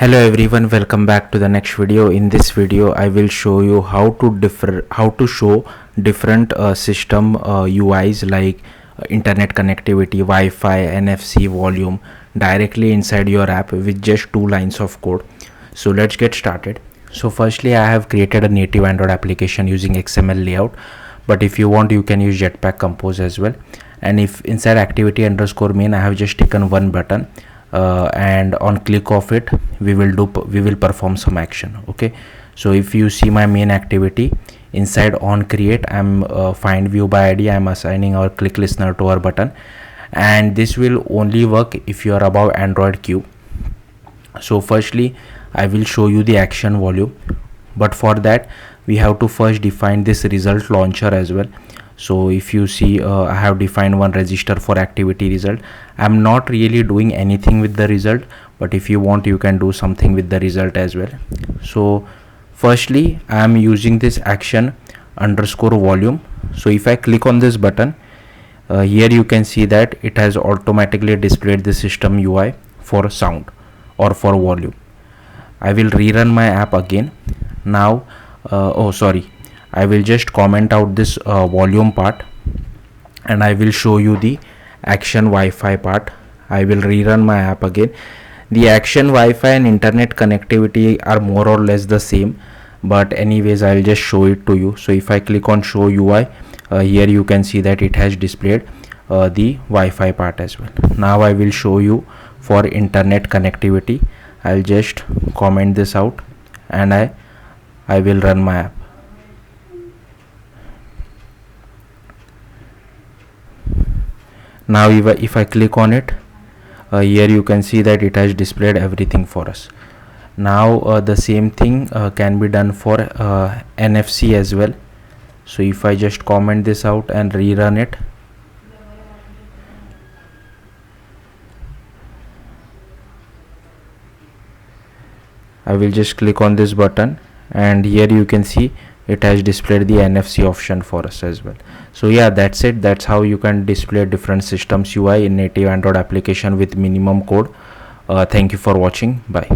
Hello everyone, welcome back to the next video. In this video I will show you how to show different system UIs like internet connectivity, Wi-Fi, NFC, volume directly inside your app with just 2 lines of code. So let's get started. So firstly, I have created a native Android application using XML layout, but if you want you can use Jetpack Compose as well. And if inside activity_main I have just taken one button, and on click of it we will perform some action. Okay, so if you see my main activity inside on create, I'm find view by id, I'm assigning our click listener to our button, and this will only work if you are above Android Q. So firstly I will show you the action volume, but for that we have to first define this result launcher as well. So if you see, I have defined one register for activity result. I'm not really doing anything with the result, but if you want you can do something with the result as well. So firstly I am using this action underscore volume. So if I click on this button, here you can see that it has automatically displayed the system UI for sound or for volume. I will rerun my app again. Now I will just comment out this volume part, and I will show you the action Wi-Fi part. I will rerun my app again. The action Wi-Fi and internet connectivity are more or less the same, but anyways I'll just show it to you. So if I click on show UI, here you can see that it has displayed the Wi-Fi part as well. Now I will show you for internet connectivity. I'll just comment this out and I will run my app. Now if I click on it, here you can see that it has displayed everything for us. Now the same thing can be done for NFC as well. So if I just comment this out and rerun it, I will just click on this button, and here you can see it has displayed the NFC option for us as well. So yeah, that's it. That's how you can display different systems UI in native Android application with minimum code. Thank you for watching. Bye.